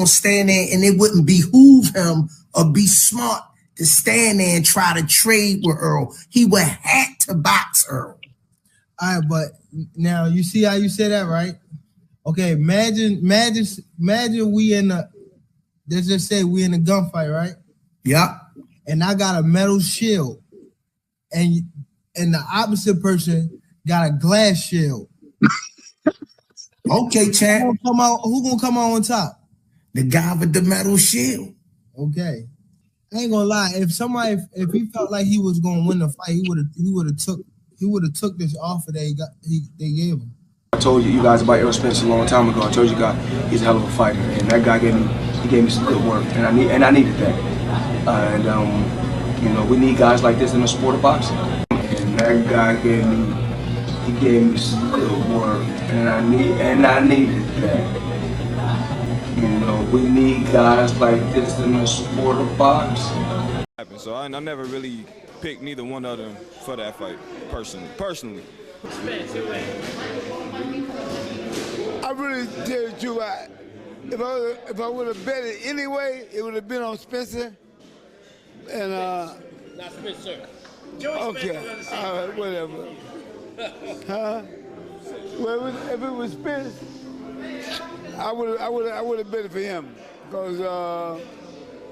stand there, and it wouldn't behoove him or be smart to stand there and try to trade with Errol. He would have to box Errol. All right, but now you see how you say that, right? Okay, imagine we in a, let's just say we in a gunfight, right? Yeah. And I got a metal shield, and the opposite person got a glass shield. Okay, Chad. Who gonna come out on top? The guy with the metal shield. Okay. I ain't gonna lie. If he felt like he was gonna win the fight, he would have took this offer that they gave him. I told you guys about Errol Spence a long time ago. I told you guys he's a hell of a fighter, and that guy gave me some good work, and I needed that. You know, we need guys like this in the sport of boxing. And that guy gave me some good work, and I needed that. You know, we need guys like this in the sport of boxing. So I never really picked neither one of them for that fight, personally. I really tell you, if I would have bet it anyway, it would have been on Spencer. And not Spencer. Okay, all right, whatever. Huh? Well, if it was Spence, I would have bet it for him, because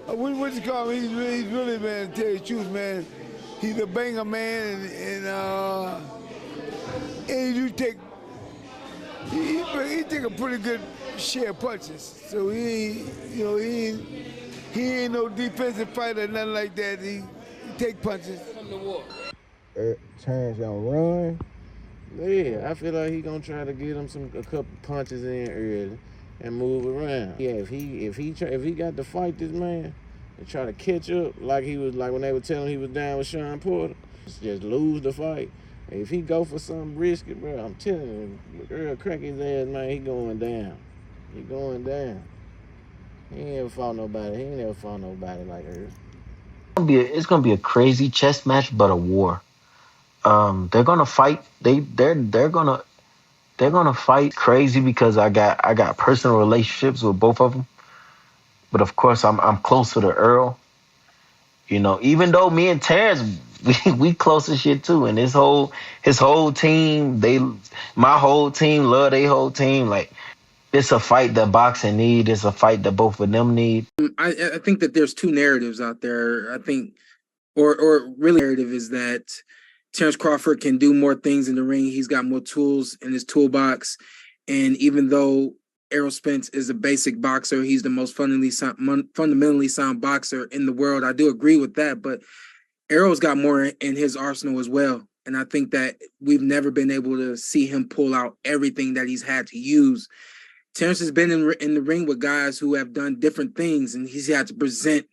what you call him? He's really, man, to tell you the truth, man. He's a banger, man, and you take. He take a pretty good share of punches, so he ain't no defensive fighter or nothing like that. He take punches. Come to war. Terence gonna run. Yeah, I feel like he gonna try to get him a couple punches in early and move around. Yeah, if he got to fight this man and try to catch up like when they were telling him he was down with Sean Porter, just lose the fight. If he go for something risky, bro, I'm telling you, Errol crack his ass, man, he going down. He going down. He ain't never fought nobody. He ain't never fought nobody like Errol. It's gonna be a crazy chess match, but a war. They're gonna fight. They're gonna fight crazy because I got personal relationships with both of them. But of course, I'm closer to Errol. You know, even though me and Terence, we close as shit too, and his whole team, my whole team love their whole team. Like, it's a fight that boxing need. It's a fight that both of them need. I think that there's two narratives out there. I think, or really, narrative is that Terence Crawford can do more things in the ring. He's got more tools in his toolbox, and even though Errol Spence is a basic boxer, he's the most fundamentally sound boxer in the world. I do agree with that, but Errol's got more in his arsenal as well. And I think that we've never been able to see him pull out everything that he's had to use. Terence has been in the ring with guys who have done different things, and he's had to present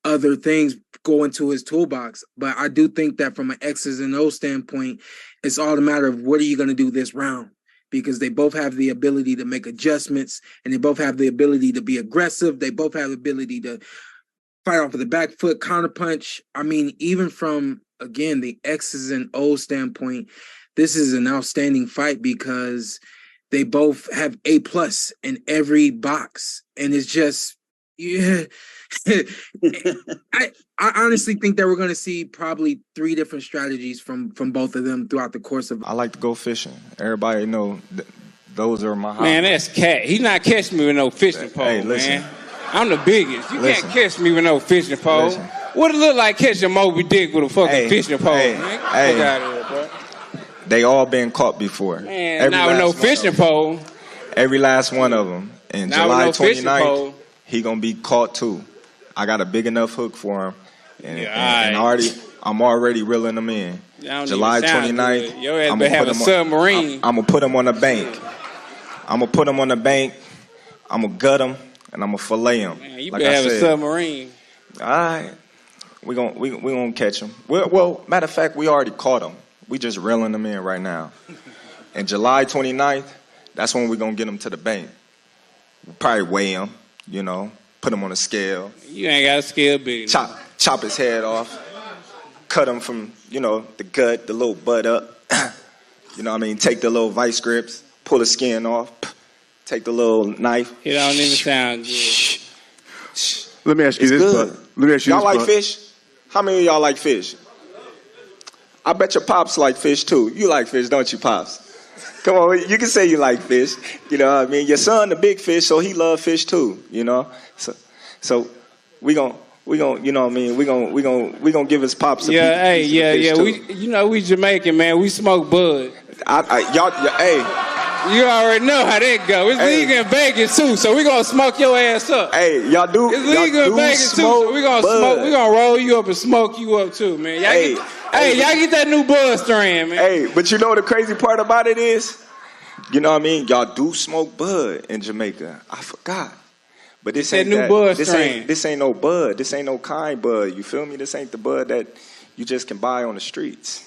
other things go into his toolbox. But I do think that from an X's and O's standpoint, it's all a matter of what are you going to do this round? Because they both have the ability to make adjustments, and they both have the ability to be aggressive. They both have the ability to fight off of the back foot, counterpunch. I mean, even from, again, the X's and O's standpoint, this is an outstanding fight because they both have A+ in every box. And it's just, yeah. I honestly think that we're going to see probably 3 different strategies from both of them throughout the course of. I like to go fishing. Everybody know those are my hobbies. Man, that's cat. He's not catching me with no fishing pole, hey, listen. man. I'm the biggest. You can't catch me with no fishing pole. Listen. What it look like catching Moby Dick with a fucking fishing pole, man? Get out of here, bro. They all been caught before. Man, not with no fishing pole. Every last one of them. And July 29th, he gonna be caught too. I got a big enough hook for him, and I'm already reeling him in. July 29th, your ass better have a submarine. I'm gonna put him on the bank. I'm gonna put him on the bank. I'm gonna gut him, and I'm gonna fillet him. Man, you better have a submarine. All right, we gonna catch him. Well, matter of fact, we already caught him. We just reeling him in right now. And July 29th, that's when we're gonna get him to the bank. We'll probably weigh him, you know. Put him on a scale. You ain't got a scale big. Chop his head off. Cut him from, you know, the gut, the little butt up. You know what I mean? Take the little vice grips, pull the skin off. Take the little knife. It don't even sound good. Let me ask you It's this, good. Buck. Let me ask you Y'all this, like Buck. fish? How many of y'all like fish? I bet your pops like fish too. You like fish, don't you, pops? Come on, you can say you like fish. You know what I mean? Your son the big fish, so he love fish too, you know? So we gon' you know what I mean? We gon' give his pops a piece of fish too. We Jamaican, man. We smoke bud. You already know how that go. It's legal in Vegas too, so we gonna smoke your ass up. Hey, y'all do. It's legal in Vegas too, so we gonna smoke. We gonna roll you up and smoke you up too, man. Y'all get that new bud strand, man. Hey, but you know the crazy part about it is, you know what I mean? Y'all do smoke bud in Jamaica. I forgot. But this ain't that new bud strand. This ain't no bud. This ain't no kind bud. You feel me? This ain't the bud that you just can buy on the streets.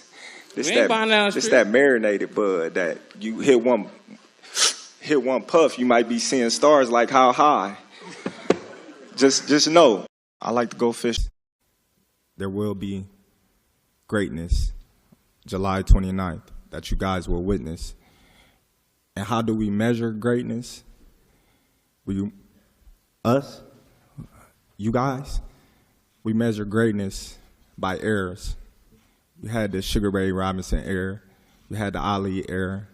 This that marinated bud that you hit one puff, you might be seeing stars like how high. Just know. I like to go fish. There will be greatness July 29th that you guys will witness. And how do we measure greatness? You guys, we measure greatness by eras. You had the Sugar Ray Robinson era, you had the Ali era,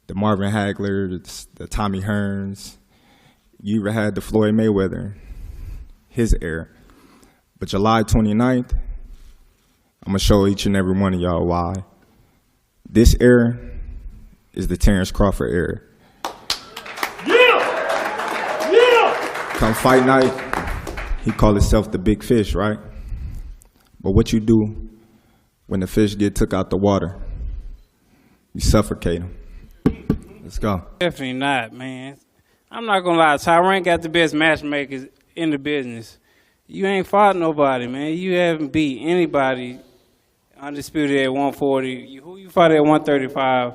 the Marvin Hagler, the Tommy Hearns. You even had the Floyd Mayweather, his era. But July 29th, I'm gonna show each and every one of y'all why. This era is the Terence Crawford era. Come fight night, he called himself the big fish, right? But what you do when the fish get took out the water, you suffocate them. Let's go. Definitely not, man. I'm not gonna lie, Tyron got the best matchmakers in the business. You ain't fought nobody, man. You haven't beat anybody undisputed at 140. Who you fought at 135,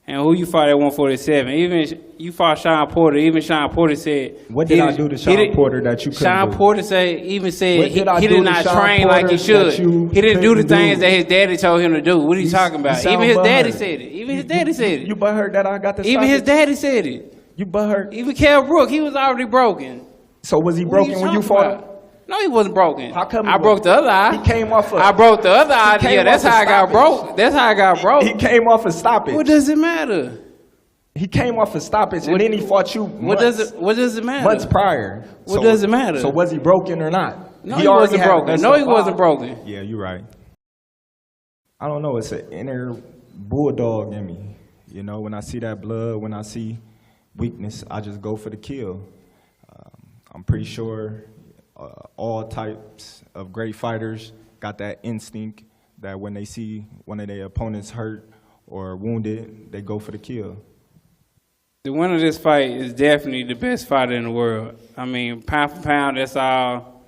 and who you fought at 147. Even you fought Sean Porter. Even Sean Porter said, "What did I do to Sean Porter that you couldn't Sean do?" Porter said he did not train like he should. He didn't do the things that his daddy told him to do. What are you talking about? Even his daddy said it. Even his daddy said it. You butthurt that I got to. Even his daddy said it. You butthurt. Even Kell Brook, he was already broken. So was he broken when you fought him? No, he wasn't broken. How come I broke the other eye. He came off I broke the other eye. Yeah, that's how I got broke. That's how I got broke. He came off a stoppage. What does it matter? He came off a stoppage and then he fought you What does it matter? Months prior. What does it matter? So was he broken or not? No, he wasn't broken. No, he wasn't broken. Yeah, you're right. I don't know. It's an inner bulldog in me. You know, when I see that blood, when I see weakness, I just go for the kill. I'm pretty sure all types of great fighters got that instinct that when they see one of their opponents hurt or wounded, they go for the kill. The winner of this fight is definitely the best fighter in the world. I mean, pound for pound, that's all.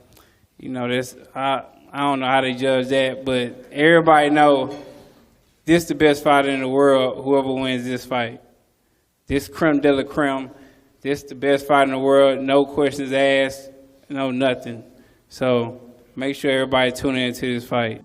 You know, I don't know how they judge that, but everybody know this the best fighter in the world, whoever wins this fight. This creme de la creme, this the best fighter in the world, no questions asked, no nothing. So make sure everybody tune in to this fight.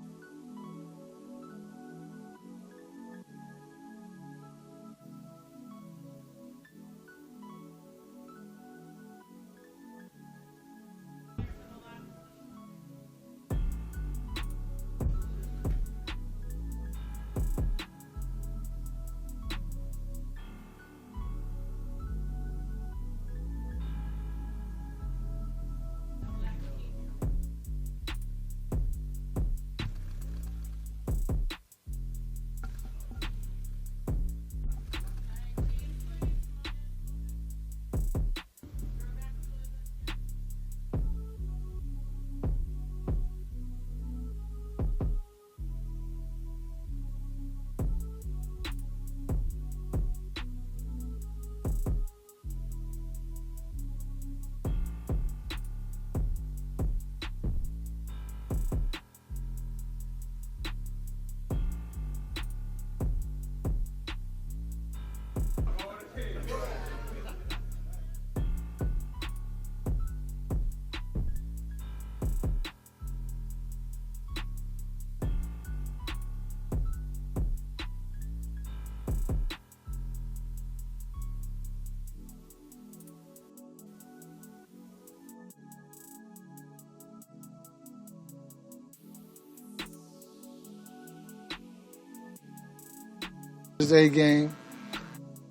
His A game.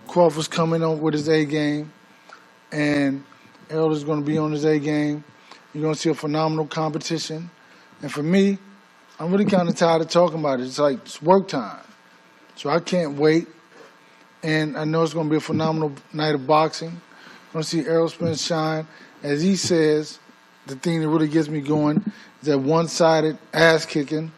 Crawford's coming on with his A game. And Errol is going to be on his A game. You're going to see a phenomenal competition. And for me, I'm really kind of tired of talking about it. It's like it's work time. So I can't wait. And I know it's going to be a phenomenal night of boxing. I'm going to see Errol Spence shine. As he says, the thing that really gets me going is that one-sided ass-kicking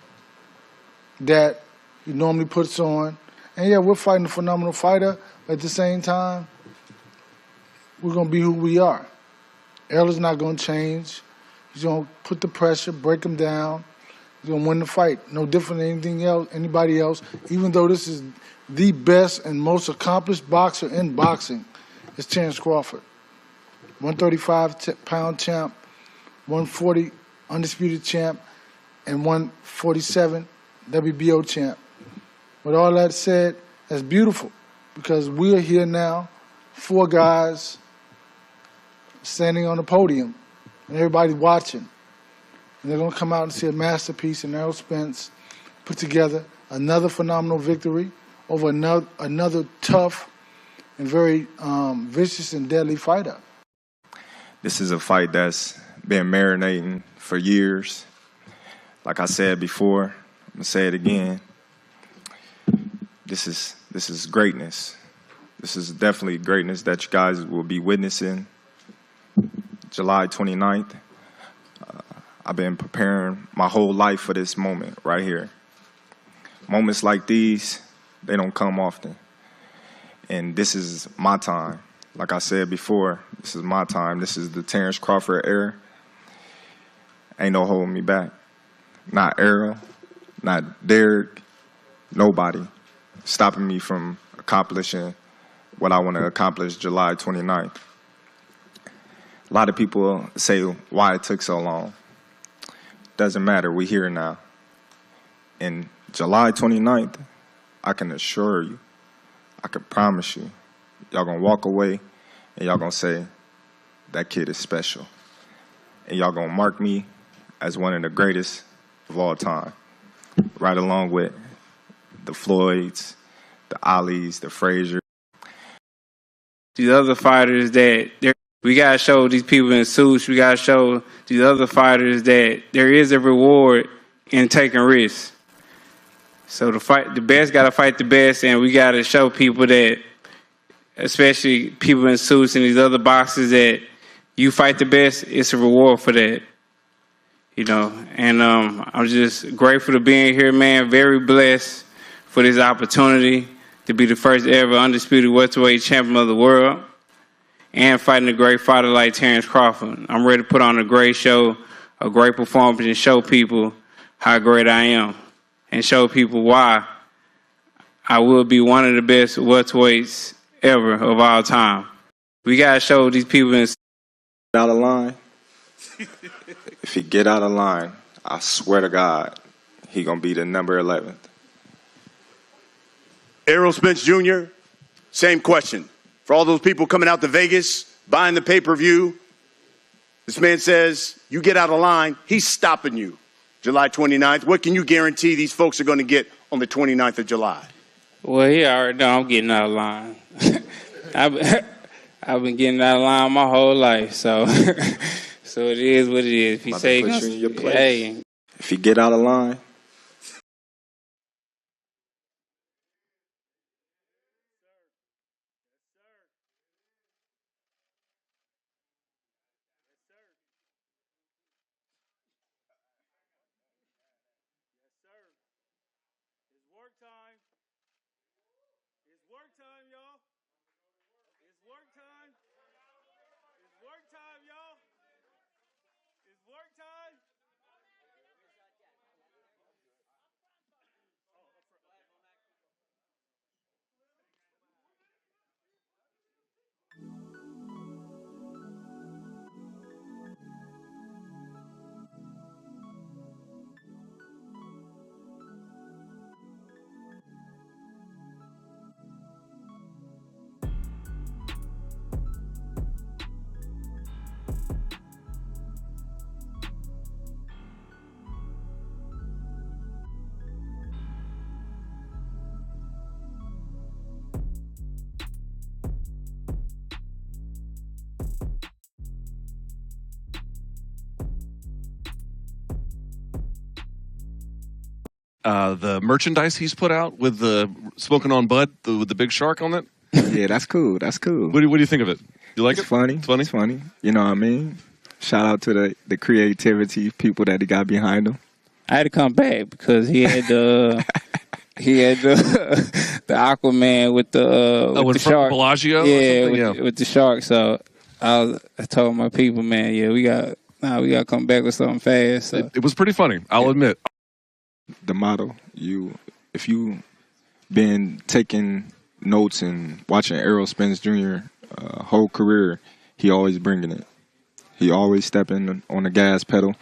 that he normally puts on. And, yeah, we're fighting a phenomenal fighter. But at the same time, we're going to be who we are. Errol is not going to change. He's going to put the pressure, break him down. He's going to win the fight. No different than anything else, anybody else. Even though this is the best and most accomplished boxer in boxing, it's Terence Crawford. 135-pound champ, 140 undisputed champ, and 147 WBO champ. With all that said, that's beautiful because we're here now, 4 guys standing on the podium, and everybody's watching. And they're going to come out and see a masterpiece in Errol Spence put together another phenomenal victory over another tough and very vicious and deadly fighter. This is a fight that's been marinating for years. Like I said before, I'm going to say it again. This is greatness. This is definitely greatness that you guys will be witnessing July 29th. I've been preparing my whole life for this moment right here. Moments like these, they don't come often. And this is my time. Like I said before, this is my time. This is the Terence Crawford era. Ain't no holding me back. Not Errol, not Derek, nobody stopping me from accomplishing what I want to accomplish July 29th. A lot of people say why it took so long. Doesn't matter, we're here now. And July 29th, I can assure you, I can promise you, y'all gonna walk away and y'all gonna say, that kid is special. And y'all gonna mark me as one of the greatest of all time. Right along with the Floyds, the Alis, the Frazier. These other fighters that we gotta show these people in suits, we gotta show these other fighters that there is a reward in taking risks. So the best gotta fight the best, and we gotta show people that, especially people in suits and these other boxers, that you fight the best, it's a reward for that. You know, and I'm just grateful to being here, man. Very blessed for this opportunity to be the first ever undisputed welterweight champion of the world and fighting a great fighter like Terence Crawford. I'm ready to put on a great show, a great performance, and show people how great I am and show people why I will be one of the best welterweights ever of all time. We got to show these people out of line. If he get out of line, I swear to God, he gonna be the number 11th. Errol Spence Jr., same question. For all those people coming out to Vegas, buying the pay-per-view, this man says, you get out of line, he's stopping you. July 29th, what can you guarantee these folks are going to get on the 29th of July? Well, he already know I'm getting out of line. I've been getting out of line my whole life, so so it is what it is. If he say, put you in your place. Hey, if he get out of line, the merchandise he's put out with the Smoking on Bud, with the big shark on it? Yeah, that's cool. That's cool. What do you think of it? You like It's it? funny. It's funny. It's funny. You know what I mean? Shout out to the creativity people that he got behind him. I had to come back because he had the the Aquaman with the shark. Bellagio? Yeah, with the shark. So I told my people, man, yeah, we got to come back with something fast. So. It was pretty funny, I'll admit. The motto, if you been taking notes and watching Errol Spence Jr. Whole career, he always bringing it. He always stepping on the gas pedal.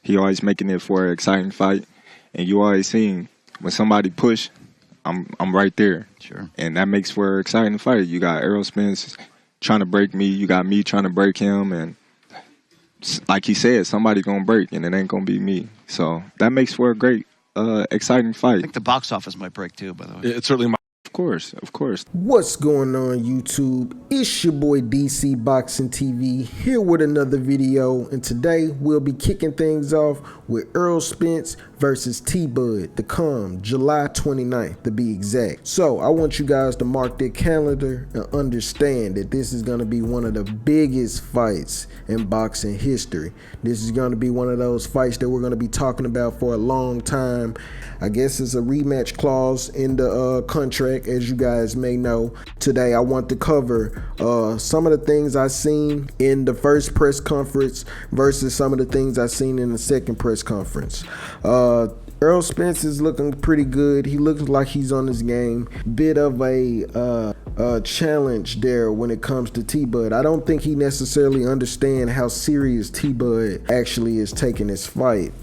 He always making it for an exciting fight. And you always seeing when somebody push, I'm right there. Sure. And that makes for an exciting fight. You got Errol Spence trying to break me. You got me trying to break him. And like he said, somebody going to break, and it ain't going to be me. So that makes for a great, exciting fight. I think the box office might break too, by the way. It certainly might. Of course. What's going on, YouTube? It's your boy DC Boxing TV here with another video, and today we'll be kicking things off with Errol Spence versus T-Bud to come July 29th to be exact. So I want you guys to mark their calendar and understand that this is going to be one of the biggest fights in boxing history. This is going to be one of those fights that we're going to be talking about for a long time. I guess it's a rematch clause in the contract, as you guys may know. Today I want to cover some of the things I seen in the first press conference versus some of the things I seen in the second press conference. Errol Spence is looking pretty good. He looks like he's on his game. Bit of a challenge there when it comes to T-Bud. I don't think he necessarily understands how serious T-Bud actually is taking this fight.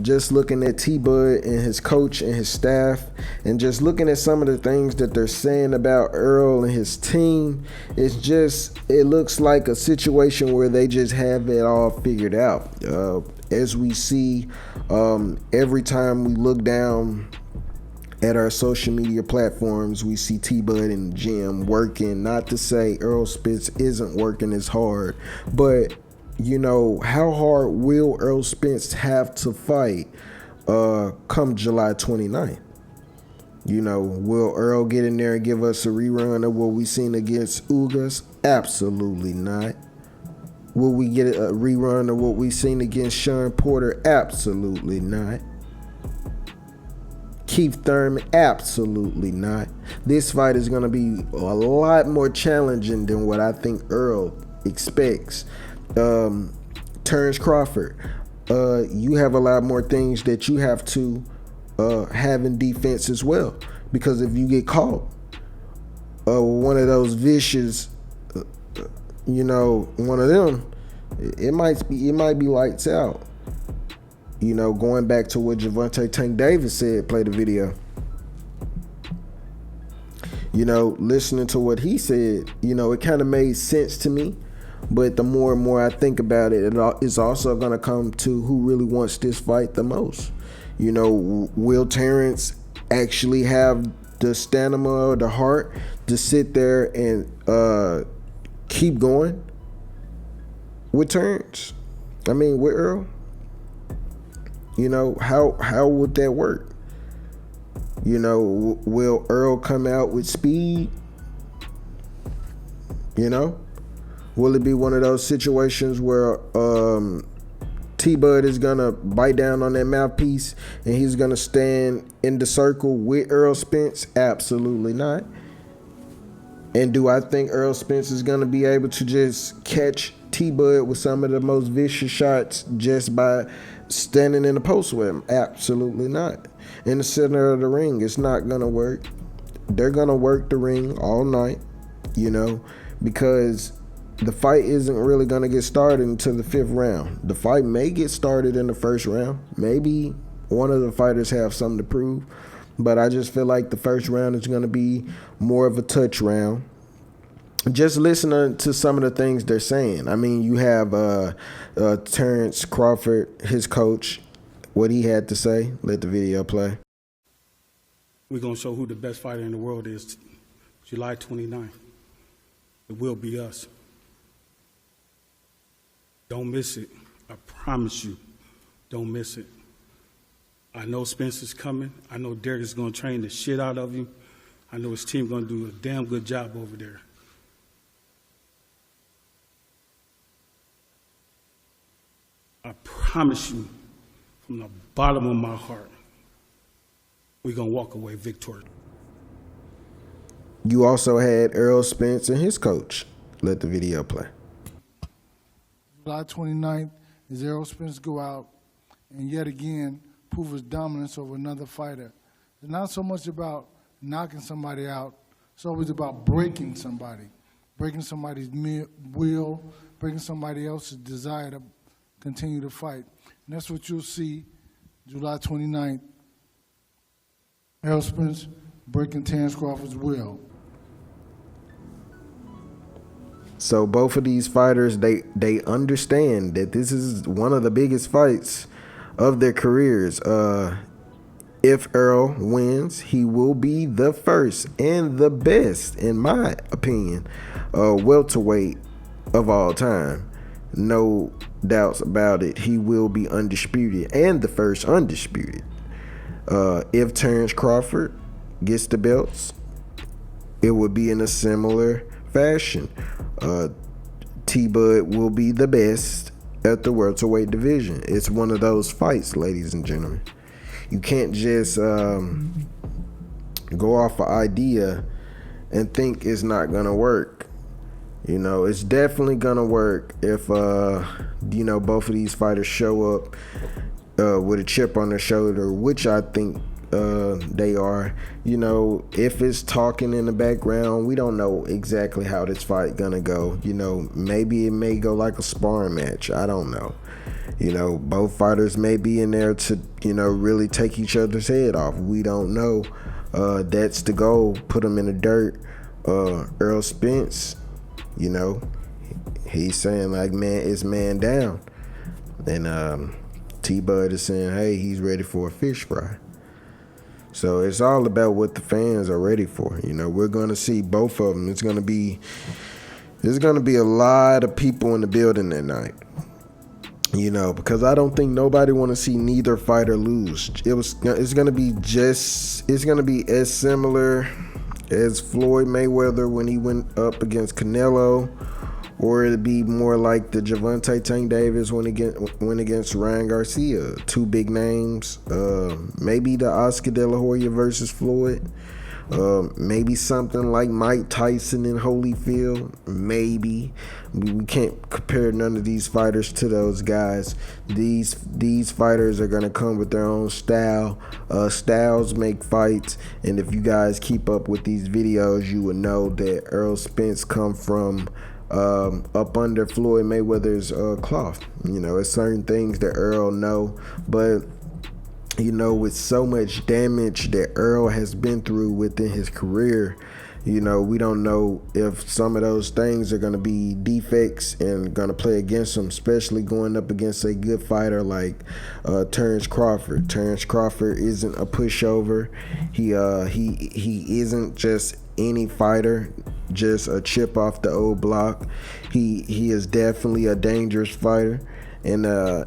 Just looking at T-Bud and his coach and his staff, and just looking at some of the things that they're saying about Errol and his team, it looks like a situation where they just have it all figured out. As we see, every time we look down at our social media platforms, we see T-Bud in the gym working. Not to say Errol Spence isn't working as hard, but you know, how hard will Errol Spence have to fight come July 29th? You know, will Errol get in there and give us a rerun of what we seen against Ugas? Absolutely not. Will we get a rerun of what we seen against Sean Porter? Absolutely not. Keith Thurman? Absolutely not. This fight is going to be a lot more challenging than what I think Errol expects. Terence Crawford, you have a lot more things that you have to have in defense as well, because if you get caught one of those vicious one of them, it might be lights out. You know, going back to what Gervonta Tank Davis said, play the video. You know, listening to what he said, you know, it kind of made sense to me. But the more and more I think about it, it's also going to come to who really wants this fight the most. You know, will Terence actually have the stamina or the heart to sit there and keep going with Terence? I mean, with Errol? You know, how would that work? You know, will Errol come out with speed? You know? Will it be one of those situations where T-Bud is going to bite down on that mouthpiece and he's going to stand in the circle with Errol Spence? Absolutely not. And do I think Errol Spence is going to be able to just catch T-Bud with some of the most vicious shots just by standing in the post with him? Absolutely not. In the center of the ring, it's not going to work. They're going to work the ring all night, you know, because the fight isn't really going to get started until the 5th round. The fight may get started in the 1st round. Maybe one of the fighters have something to prove. But I just feel like the 1st round is going to be more of a touch round. Just listening to some of the things they're saying. I mean, you have Terence Crawford, his coach, what he had to say. Let the video play. We're going to show who the best fighter in the world is July 29th. It will be us. Don't miss it. I promise you, don't miss it. I know Spence is coming. I know Derek is going to train the shit out of him. I know his team going to do a damn good job over there. I promise you, from the bottom of my heart, we're going to walk away victorious. You also had Errol Spence and his coach. Let the video play. July 29th is Errol Spence go out and yet again prove his dominance over another fighter. It's not so much about knocking somebody out. It's always about breaking somebody's will, breaking somebody else's desire to continue to fight. And that's what you'll see July 29th. Errol Spence breaking Terence Crawford's will. So both of these fighters, they understand that this is one of the biggest fights of their careers. If Errol wins, he will be the first and the best, in my opinion, welterweight of all time. No doubts about it. He will be undisputed and the first undisputed. If Terence Crawford gets the belts, it would be in a similar fashion. T-Bud will be the best at the welterweight division. It's one of those fights, ladies and gentlemen. You can't just go off an idea and think it's not gonna work. You know, it's definitely gonna work if you know, both of these fighters show up with a chip on their shoulder, which I think they are. You know, if it's talking in the background, we don't know exactly how this fight gonna go. You know, maybe it may go like a sparring match. I don't know. You know, both fighters may be in there to, you know, really take each other's head off. We don't know. That's the goal. Put them in the dirt. Errol Spence, you know, he's saying like, man, it's man down. And T-Bud is saying, hey, he's ready for a fish fry. So it's all about what the fans are ready for. You know, we're going to see both of them. There's going to be a lot of people in the building that night. You know, because I don't think nobody want to see neither fighter lose. It's going to be as similar as Floyd Mayweather when he went up against Canelo, or it'd be more like the Gervonta Tank Davis went against Ryan Garcia. Two big names. Maybe the Oscar De La Hoya versus Floyd. Maybe something like Mike Tyson and Holyfield. Maybe. We can't compare none of these fighters to those guys. These fighters are gonna come with their own style. Styles make fights, and if you guys keep up with these videos, you would know that Errol Spence come from up under Floyd Mayweather's cloth. You know, it's certain things that Errol know, but you know, with so much damage that Errol has been through within his career, you know, we don't know if some of those things are going to be defects and going to play against him, especially going up against a good fighter like Terence Crawford. Terence Crawford isn't a pushover. He isn't just any fighter, just a chip off the old block. He is definitely a dangerous fighter. And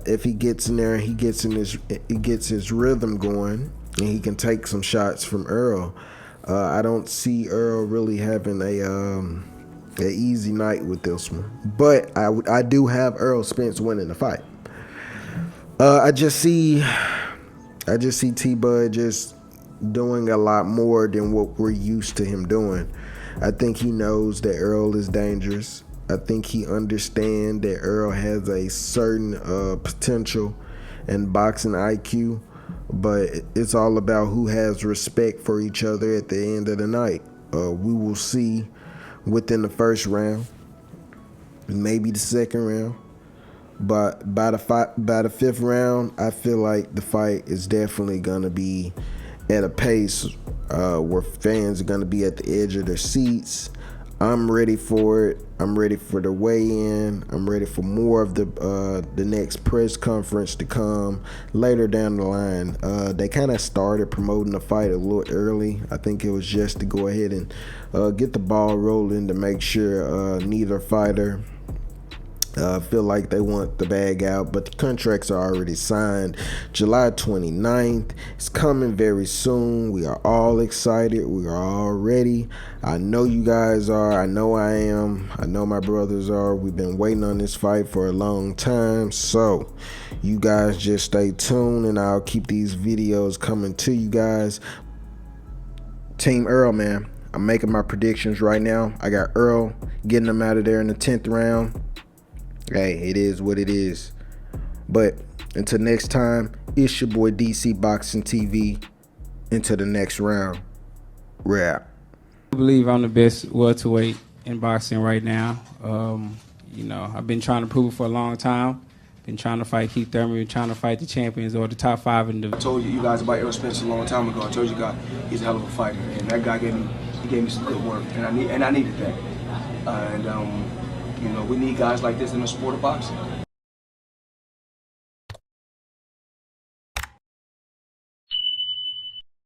if he gets in there and he gets his rhythm going and he can take some shots from Errol, I don't see Errol really having a easy night with this one. But I do have Errol Spence winning the fight. I just see T-Bud just doing a lot more than what we're used to him doing. I think he knows that Errol is dangerous. I think he understands that Errol has a certain potential and boxing IQ, but it's all about who has respect for each other at the end of the night. We will see within the first round, maybe the second round, but by the fifth round, I feel like the fight is definitely gonna be at a pace where fans are gonna be at the edge of their seats. I'm ready for it. I'm ready for the weigh-in. I'm ready for more of the next press conference to come later down the line. They kind of started promoting the fight a little early. I think it was just to go ahead and get the ball rolling to make sure neither fighter I feel like they want the bag out, but the contracts are already signed. July 29th. It's coming very soon. We are all excited. We are all ready. I know you guys are. I know I am. I know my brothers are. We've been waiting on this fight for a long time. So you guys just stay tuned, and I'll keep these videos coming to you guys. Team Errol, man. I'm making my predictions right now. I got Errol getting him out of there in the 10th round. Hey, it is what it is. But until next time, it's your boy DC Boxing TV. Into the next round. Rap. I believe I'm the best welterweight in boxing right now. You know, I've been trying to prove it for a long time. Been trying to fight Keith Thurman, been trying to fight the champions or the top 5 in the. I told you guys about Errol Spence a long time ago. I told you guys he's a hell of a fighter, and that guy gave me some good work, and I needed that. You know, we need guys like this in the sport of boxing.